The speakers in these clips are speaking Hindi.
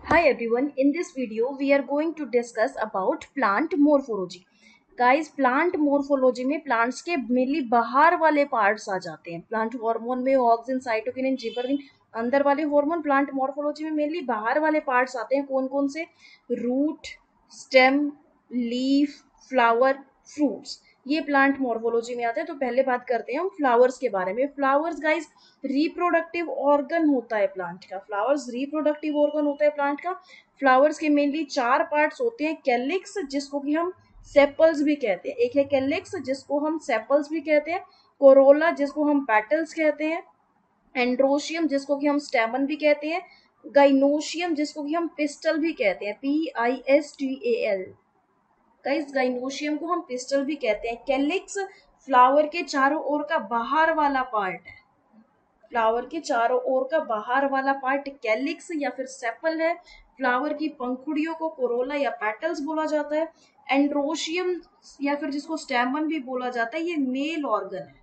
Hi everyone, in this video we are going to discuss about plant morphology. Guys, plant morphology में plants के mainly बाहर वाले parts आ जाते हैं. Plant hormone में ऑक्सिन, साइटोकिनिन, जिबरेलिन अंदर वाले hormone plant morphology में mainly बाहर वाले parts आते हैं. कौन कौन से? Root, stem, leaf, flower, fruits. ये प्लांट मॉर्फोलॉजी में आते हैं. तो पहले बात करते हैं हम फ्लावर्स के बारे में. फ्लावर्स गाइस रिप्रोडक्टिव ऑर्गन होता है प्लांट का. फ्लावर्स रिप्रोडक्टिव ऑर्गन होता है प्लांट का. फ्लावर्स के मेनली चार पार्ट्स होते हैं. कैलिक्स जिसको कि हम सेपल्स भी कहते हैं. एक है कैलिक्स जिसको हम सेपल्स भी कहते हैं. कोरोला जिसको हम पेटल्स कहते हैं. एंड्रोशियम जिसको कि हम स्टेमन भी कहते हैं. गाइनोशियम जिसको कि हम पिस्टल भी कहते हैं. PISTAL. गाइस गाइनोशियम को हम पिस्टल भी कहते हैं. कैलिक्स फ्लावर के चारों ओर का बाहर वाला पार्ट है. फ्लावर के चारों ओर का बाहर वाला पार्ट कैलिक्स या फिर सेपल है. फ्लावर की पंखुड़ियों को कोरोला या पेटल्स बोला जाता है. एंड्रोशियम या फिर जिसको स्टेमन भी बोला जाता है, ये मेल ऑर्गन है.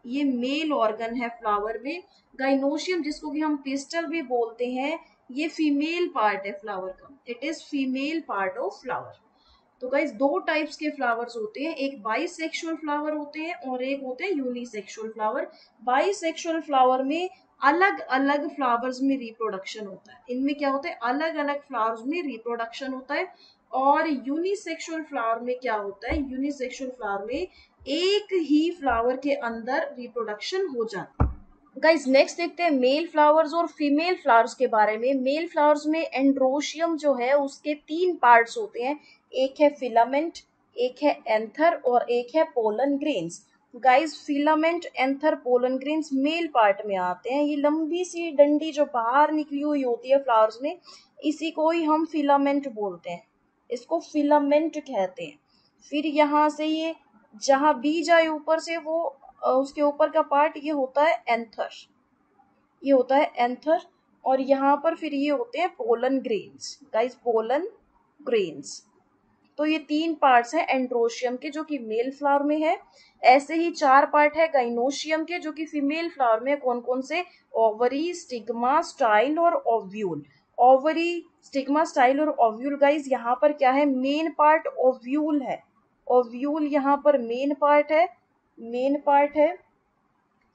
ये मेल ऑर्गन है फ्लावर में. गाइनोशियम जिसको कि हम पिस्टल भी बोलते हैं, ये फीमेल पार्ट है फ्लावर का. It is female part of flower. तो गाइस दो टाइप्स के फ्लावर्स होते हैं. एक बाइसेक्सुअल फ्लावर होते हैं और एक होते हैं यूनिसेक्सुअल फ्लावर. बाइसेक्सुअल फ्लावर में अलग अलग फ्लावर्स में रिप्रोडक्शन होता है. इनमें क्या होता है? अलग अलग फ्लावर्स में रिप्रोडक्शन होता है. और यूनिसेक्सुअल फ्लावर में क्या होता है? यूनिसेक्सुअल फ्लावर में एक ही फ्लावर के अंदर रिप्रोडक्शन हो जाता है. गाइज नेक्स्ट देखते हैं मेल फ्लावर्स और फीमेल फ्लावर्स के बारे में. मेल फ्लावर्स में एंड्रोशियम जो है उसके तीन पार्ट्स होते हैं. एक है फिलामेंट, एक है एंथर और एक है pollen grains. Guys filament, anther, pollen grains male part में आते हैं. ये लंबी सी डंडी जो बाहर निकली हुई होती है फ्लावर्स में, इसी को ही हम फिलामेंट बोलते हैं. इसको फिलामेंट कहते हैं. फिर यहाँ से ये जहाँ बीज आए ऊपर से वो उसके ऊपर का पार्ट ये होता है एंथर. ये होता है एंथर. और यहाँ पर फिर ये होते हैं pollen grains. Guys pollen grains. तो ये तीन पार्ट्स हैं एंड्रोशियम के जो कि मेल फ्लावर में है. ऐसे ही चार पार्ट है गाइनोशियम के जो कि फीमेल फ्लावर में. कौन कौन से? ओवरी, स्टिग्मा, स्टाइल और ओव्यूल. ओवरी, स्टिग्मा, स्टाइल और ओव्यूल. गाइस यहाँ पर क्या है? मेन पार्ट ओव्यूल है. ओव्यूल यहाँ पर मेन पार्ट है. मेन पार्ट है.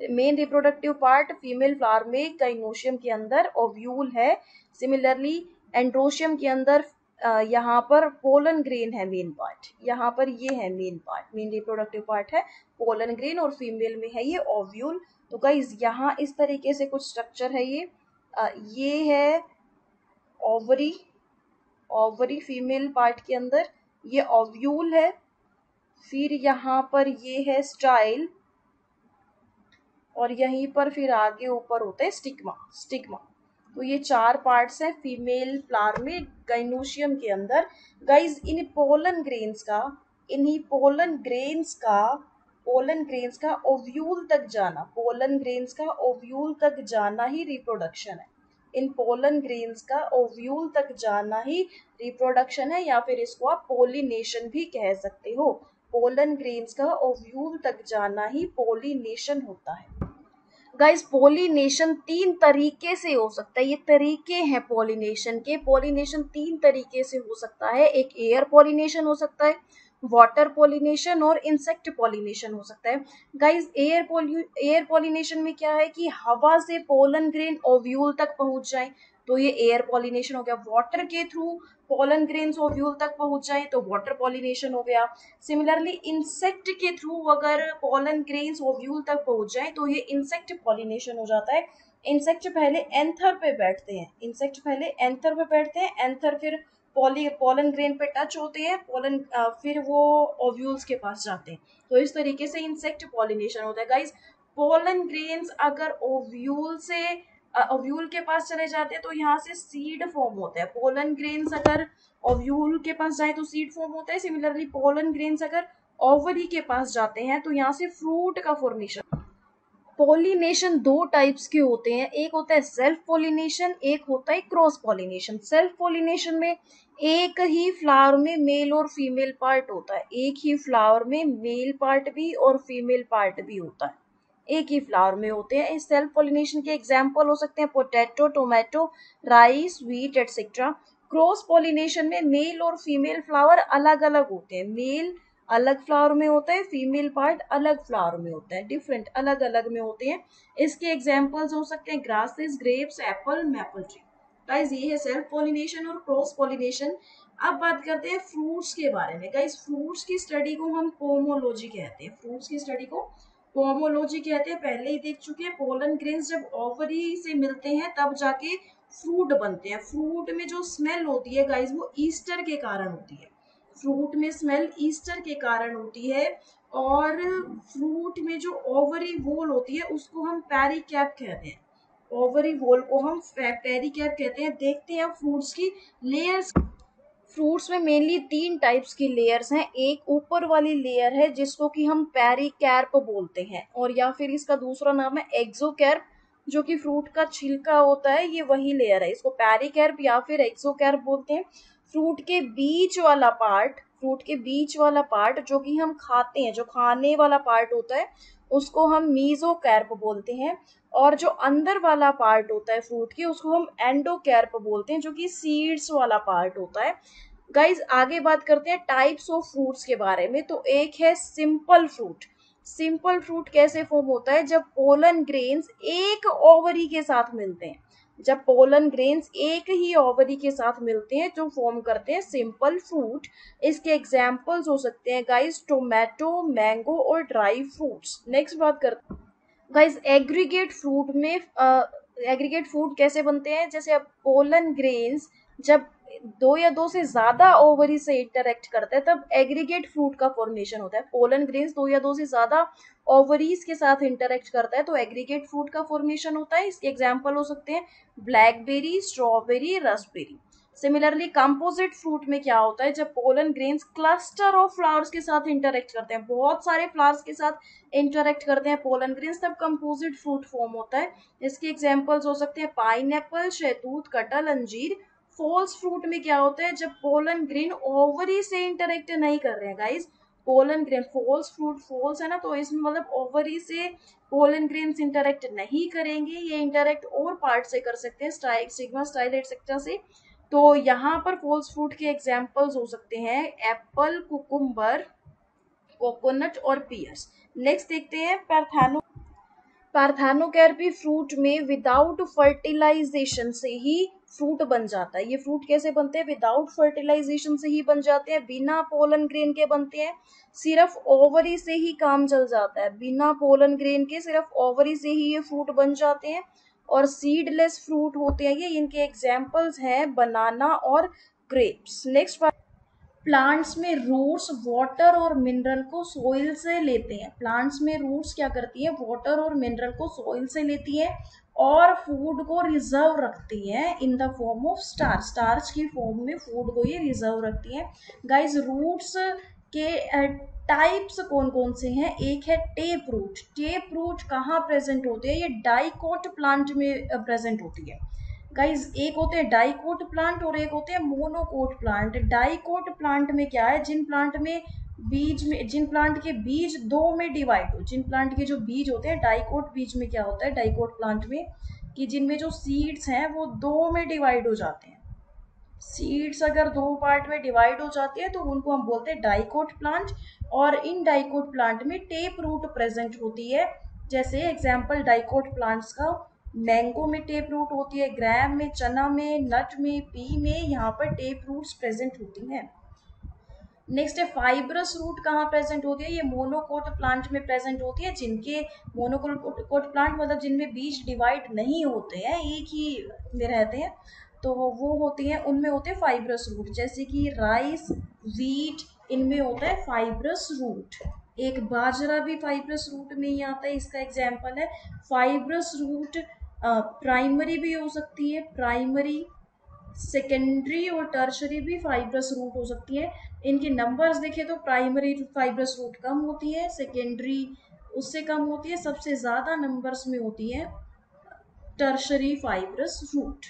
Main reproductive part female flower में गाइनोशियम के अंदर ओव्यूल है. सिमिलरली एंड्रोशियम के अंदर यहाँ पर पोलन ग्रेन है मेन पार्ट. यहाँ पर ये है main part, main reproductive part है पोलन ग्रेन और फीमेल में है ये ओव्यूल. तो गाइस यहाँ इस तरीके से कुछ स्ट्रक्चर है. ये है ओवरी. ओवरी फीमेल पार्ट के अंदर ये ओव्यूल है. फिर यहाँ पर ये है स्टाइल और यहीं पर फिर आगे ऊपर होता है स्टिग्मा. स्टिग्मा. तो ये चार पार्ट्स हैं फीमेल फ्लावर में गाइनोशियम के अंदर. गाइस इन पोलन ग्रेन्स का, इन्हीं पोलन ग्रेन्स का, पोलन ग्रेन्स का ओव्यूल तक जाना, पोलन ग्रेन्स का ओव्यूल तक जाना ही रिप्रोडक्शन है. इन पोलन ग्रेन्स का ओव्यूल तक जाना ही रिप्रोडक्शन है, या फिर इसको आप पोलिनेशन भी कह सकते हो. पोलन ग्रेन्स का ओव्यूल तक जाना ही पोलिनेशन होता है. गाइस पोलिनेशन तीन तरीके से हो सकता है. ये तरीके हैं पोलिनेशन के. पोलिनेशन तीन तरीके से हो सकता है. एक एयर पोलिनेशन हो सकता है, वाटर पोलिनेशन और इंसेक्ट पोलिनेशन हो सकता है. गाइस एयर पोलिनेशन में क्या है कि हवा से पोलन ग्रेन ओव्यूल तक पहुंच जाए तो ये एयर पोलिनेशन हो गया. वाटर के थ्रू पोलन ग्रेन्स ओव्यूल तक पहुंच जाए तो वाटर पोलिनेशन हो गया. सिमिलरली इंसेक्ट के थ्रू अगर पोलन ग्रेन्स ओव्यूल तक पहुंच जाए तो ये इंसेक्ट पोलिनेशन हो जाता है. इंसेक्ट पहले एंथर पे बैठते हैं. इंसेक्ट पहले एंथर पे बैठते हैं. एंथर फिर पोलन ग्रेन पे टच होते हैं. पोलन फिर वो ओव्यूल्स के पास जाते हैं. तो इस तरीके से इंसेक्ट पोलिनेशन होता है. गाइस पोलन ग्रेन्स अगर ओव्यूल के पास चले जाते हैं तो यहाँ से सीड फॉर्म होता है. पोलन ग्रेन्स अगर ओव्यूल के पास जाए तो सीड फॉर्म होता है. सिमिलरली पोलन ग्रेन्स अगर ओवरी के पास जाते हैं तो यहाँ से फ्रूट का फॉर्मेशन. पोलिनेशन दो टाइप्स के होते हैं. एक होता है सेल्फ पोलिनेशन, एक होता है क्रॉस पोलिनेशन. सेल्फ पोलिनेशन में एक ही फ्लावर में मेल और फीमेल पार्ट होता है. एक ही फ्लावर में मेल पार्ट भी और फीमेल पार्ट भी होता है. एक ही फ्लावर में होते हैं। इस सेल्फ पॉलिनेशन के एग्जाम्पल हो सकते हैं potato, tomato, rice, wheat etcetera. Cross pollination में मेल और फीमेल फ्लावर अलग अलग होते हैं। मेल अलग फ्लावर में होता है, फीमेल पार्ट अलग फ्लावर में होता है, डिफरेंट अलग अलग में होते हैं। इसके एग्जाम्पल्स हो सकते हैं grasses, grapes, Apple, maple tree. Guys ये है सेल्फ पॉलिनेशन और क्रॉस पॉलिनेशन। अब बात करते हैं फ्रूट्स के बारे में। गाइस फ्रूट्स की स्टडी को हम पोमोलॉजी कहते हैं। फ्रूट्स की स्टडी को पोमोलॉजी कहते हैं। पहले ही देख चुके हैं, पोलन ग्रेन्स जब ओवरी से मिलते हैं तब जाके फ्रूट बनते हैं। फ्रूट में जो स्मेल होती है गाइस वो ईस्टर के कारण होती है। फ्रूट में स्मेल ईस्टर के कारण होती है। और फ्रूट में जो ओवरी वॉल होती है उसको हम पेरिकैप कहते हैं। ओवरी वॉल को हम पेरिकैप कहते हैं। देखते हैं फ्रूट्स की लेयर्स। फ्रूट्स में मेनली 3 टाइप्स की लेयर्स हैं। एक ऊपर वाली लेयर है जिसको कि हम पेरिकैर्प बोलते हैं, और या फिर इसका दूसरा नाम है एक्सोकैर्प, जो कि फ्रूट का छिलका होता है, ये वही लेयर है। इसको पेरिकैर्प या फिर एक्सोकैर्प बोलते हैं। फ्रूट के बीच वाला पार्ट जो कि हम खाते हैं, जो खाने वाला पार्ट होता है, उसको हम मीजोकैर्प बोलते हैं। और जो अंदर वाला पार्ट होता है फ्रूट की, उसको हम एंडोकैर्प बोलते हैं, जो कि सीड्स वाला पार्ट होता है। गाइज आगे बात करते हैं टाइप्स ऑफ फ्रूट्स के बारे में। तो एक है सिंपल फ्रूट। सिंपल फ्रूट कैसे फॉर्म होता है? जब पोलन ग्रेन्स एक ओवरी के साथ मिलते हैं। जब पोलन ग्रेन्स एक ही ओवरी के साथ मिलते हैं तो फॉर्म करते हैं सिंपल फ्रूट। इसके एग्जाम्पल्स हो सकते हैं गाइज टोमेटो, मैंगो और ड्राई फ्रूट्स। नेक्स्ट बात करते हैं गाइज एग्रीगेट फ्रूट में। एग्रीगेट फ्रूट कैसे बनते हैं? जैसे अब पोलन ग्रेन्स जब दो या दो से ज्यादा ओवरी से इंटरेक्ट करते हैं तब एग्रीगेट फ्रूट का फॉर्मेशन होता है। पोलन ग्रेन्स दो या दो से ज्यादा ओवरीज के साथ इंटरेक्ट करता है तो एग्रीगेट फ्रूट का फॉर्मेशन होता है। इसके एग्जाम्पल हो सकते हैं blackberry, strawberry, Raspberry. Similarly composite fruit में क्या होता है? जब pollen grains cluster of flowers के साथ इंटरेक्ट करते हैं, बहुत सारे फ्लावर्स के साथ इंटरेक्ट करते हैं पोलन ग्रेन्स, तब कंपोजिट फ्रूट फॉर्म होता है। इसके एग्जाम्पल्स हो सकते हैं पाइनएप्पल, शहतूत, कटहल, अंजीर। फॉल्स फ्रूट में क्या होता है? जब पोलन ग्रेन ओवरी से इंटरेक्ट नहीं कर रहे हैं guys. Pollen grain false fruit, false है ना, तो इसमें मतलब ओवरी से पोलन ग्रेन्स इंटरेक्ट नहीं करेंगे, ये इंटरेक्ट और पार्ट से कर सकते हैं, स्टाइल, सिग्मा, स्टाइल एटसेट्रा से। तो यहाँ पर फॉल्स फ्रूट के एग्जाम्पल्स हो सकते हैं एप्पल, कुकुम्बर, कोकोनट और पियर्स। नेक्स्ट देखते हैं पार्थेनोकार्पी फ्रूट में विदाउट फर्टिलाइजेशन से ही फ्रूट बन जाता है। ये फ्रूट कैसे बनते हैं? विदाउट फर्टिलाइजेशन से ही बन जाते हैं, बिना पोलन ग्रेन के बनते हैं। सिर्फ ओवरी से ही काम चल जाता है, बिना पोलन ग्रेन के सिर्फ ओवरी से ही ये फ्रूट बन जाते हैं। और सीडलेस फ्रूट होते हैं ये। इनके एग्जाम्पल्स हैं बनाना और ग्रेप्स। नेक्स्ट प्लांट्स में रूट्स वाटर और मिनरल को सोइल से लेते हैं। प्लांट्स में रूट्स क्या करती है? वाटर और मिनरल को सोइल से लेती है और फूड को रिजर्व रखती है in the form of starch. Starch की फॉर्म में फूड को ये रिजर्व रखती है। गाइस रूट्स के टाइप्स कौन कौन से हैं? एक है टेप रूट। टेप रूट कहाँ प्रेजेंट होती है? ये डाइकोट प्लांट में प्रेजेंट होती है। गाइज एक होते हैं डाइकोट प्लांट और एक होते हैं मोनोकोट प्लांट। डाइकोट प्लांट में क्या है? जिन प्लांट के बीज दो में डिवाइड हो, जिन प्लांट के जो बीज होते हैं, डाइकोट बीज में क्या होता है डाइकोट प्लांट में, कि जिनमें जो सीड्स हैं वो दो में डिवाइड हो जाते हैं। सीड्स अगर दो पार्ट में डिवाइड हो जाती है तो उनको हम बोलते हैं डाइकोट प्लांट। और इन डाइकोट प्लांट में टेप रूट प्रेजेंट होती है। जैसे एग्जाम्पल डाइकोट प्लांट्स का, मैंगो में टेप रूट होती है, ग्रैम में, चना में, नट में, पी में, यहाँ पर टेप रूट्स प्रेजेंट होती हैं। नेक्स्ट है फाइब्रस रूट कहाँ प्रेजेंट होती है? ये मोनोकोट प्लांट में प्रेजेंट होती है। जिनके मोनोकोट प्लांट मतलब जिनमें बीज डिवाइड नहीं होते हैं, एक ही में रहते हैं, तो वो होती हैं, उनमें होते हैं फाइब्रस रूट। जैसे कि राइस, व्हीट, इनमें होता है फाइब्रस रूट। एक बाजरा भी फाइब्रस रूट में ही आता है, इसका एग्जाम्पल है। फाइब्रस रूट प्राइमरी भी हो सकती है, प्राइमरी, सेकेंडरी और टर्शरी भी फाइब्रस रूट हो सकती है। इनके नंबर्स देखें तो प्राइमरी फाइब्रस रूट कम होती है, सेकेंडरी उससे कम होती है, सबसे ज्यादा नंबर्स में होती है tertiary fibrous root.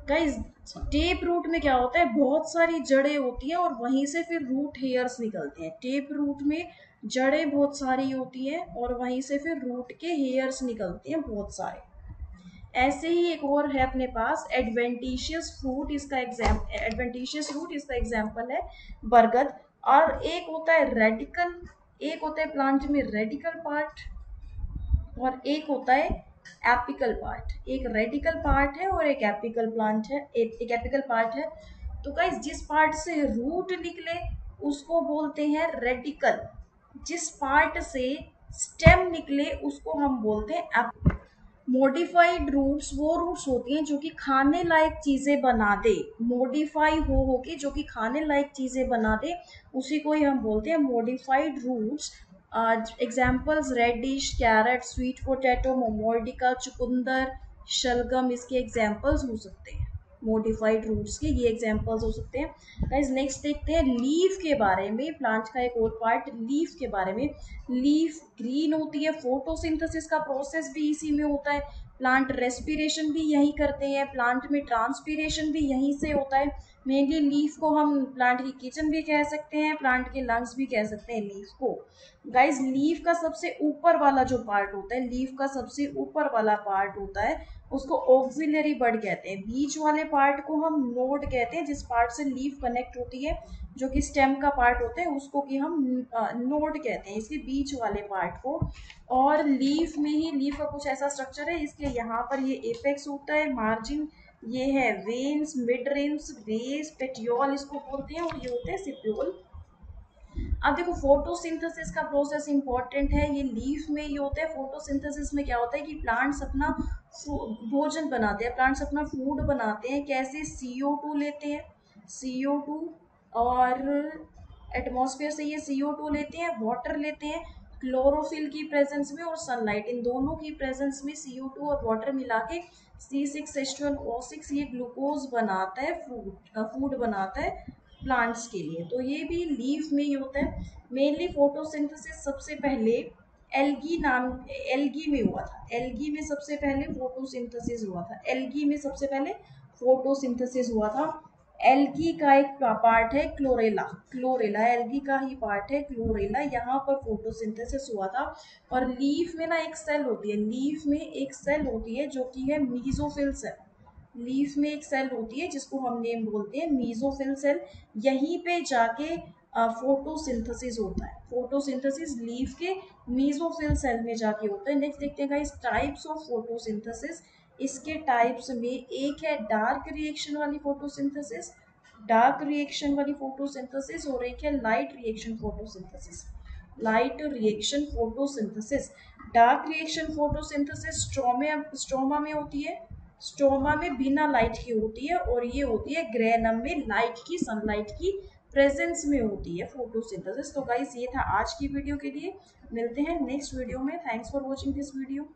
Guys tap root में क्या होता है? बहुत सारी जड़ें होती हैं और वहीं से फिर रूट हेयर्स निकलते हैं। टेप रूट में जड़ें बहुत सारी होती हैं और वहीं से फिर रूट के हेयर्स निकलते हैं बहुत सारे। ऐसे ही एक और है अपने पास एडवेंटिशियस रूट, इसका एग्जाम्पल है बरगद। और एक होता है रेडिकल, एक होता है प्लांट में रेडिकल पार्ट और एक होता है एपिकल पार्ट। एक रेडिकल पार्ट है और एक एपिकल प्लांट है, एक एपिकल पार्ट है। तो गाइस जिस पार्ट से रूट निकले उसको बोलते हैं रेडिकल, जिस पार्ट से स्टेम निकले उसको हम बोलते हैं। मॉडिफाइड रूट्स वो रूट्स होती हैं जो कि खाने लायक चीजें बना दे, मॉडिफाई हो के जो कि खाने लायक चीजें बना दे, उसी को ही हम बोलते हैं modified roots. Examples radish, carrot, sweet potato, momordica, चुकंदर, शलगम इसके एग्जाम्पल्स हो सकते हैं। मॉडिफाइड रूट्स के ये एग्जाम्पल्स हो सकते हैं। गाइस नेक्स्ट देखते हैं लीफ के बारे में, प्लांट का एक और पार्ट लीफ के बारे में। लीफ ग्रीन होती है, फोटोसिंथेसिस का प्रोसेस भी इसी में होता है, प्लांट रेस्पिरेशन भी यही करते हैं, प्लांट में ट्रांसपीरेशन भी यहीं से होता है। मेनली लीफ को हम प्लांट की किचन भी कह सकते हैं, प्लांट के लंग्स भी कह सकते हैं लीफ को। गाइस लीफ का सबसे ऊपर वाला जो पार्ट होता है, लीफ का सबसे ऊपर वाला पार्ट होता है उसको ऑक्सिलरी बड कहते हैं। बीच वाले पार्ट को हम नोड कहते हैं, जिस पार्ट से लीफ कनेक्ट होती है जो कि स्टेम का पार्ट होता है उसको कि हम नोड कहते हैं, इसके बीच वाले पार्ट को। और लीफ में ही लीफ का कुछ ऐसा स्ट्रक्चर है, इसके यहाँ पर ये एपेक्स होता है, मार्जिन ये है veins, mid Rhames, base, petiole इसको बोलते हैं, और ये होते हैं सिप्यूल। अब देखो फोटोसिंथेसिस का प्रोसेस इंपॉर्टेंट है, ये लीफ में ये होता है। फोटोसिंथेसिस में क्या होता है कि प्लांट्स अपना भोजन बनाते हैं, प्लांट्स अपना फूड बनाते हैं। कैसे? CO2 लेते हैं, CO2, और एटमॉस्फेयर से ये CO2 लेते हैं, वाटर लेते हैं, क्लोरोफिल की प्रेजेंस में और सनलाइट, इन दोनों की प्रेजेंस में CO2 और वाटर मिला के C6H12O6 ये ग्लूकोज बनाता है, फूड बनाता है प्लांट्स के लिए। तो ये भी लीफ में ही होता है। मेनली फोटोसिंथेसिस सबसे पहले एल्गी में हुआ था, एल्गी में सबसे पहले फोटोसिंथेसिस हुआ था, एल्गी में सबसे पहले फोटोसिंथेसिस हुआ था। एल्गी का एक पार्ट है क्लोरेला, क्लोरेला एल्गी का ही पार्ट है क्लोरेला, यहाँ पर फोटोसिंथेसिस हुआ था। और लीफ में ना एक सेल होती है, लीफ में एक सेल होती है जो कि है मीजोफिल सेल। लीफ में एक सेल होती है जिसको हम नेम बोलते हैं मीजोफिल सेल, यहीं पे जाके फोटोसिंथेसिस होता है। फोटोसिंथेसिस लीफ के मीजोफिल सेल में जाके होता है। नेक्स्ट देखते हैं गाइस टाइप्स ऑफ फोटोसिंथेसिस। इसके टाइप्स में एक है डार्क रिएक्शन वाली फोटोसिंथेसिस, डार्क रिएक्शन वाली फोटोसिंथेसिस, और एक है light reaction photosynthesis, light reaction photosynthesis. Dark reaction photosynthesis stroma में होती है, स्ट्रोमा में बिना लाइट की होती है, और ये होती है ग्रेनम में लाइट की, सनलाइट की प्रेजेंस में होती है फोटोसिंथेसिस। तो गाइस ये था आज की वीडियो के लिए, मिलते हैं नेक्स्ट वीडियो में। Thanks for watching this video.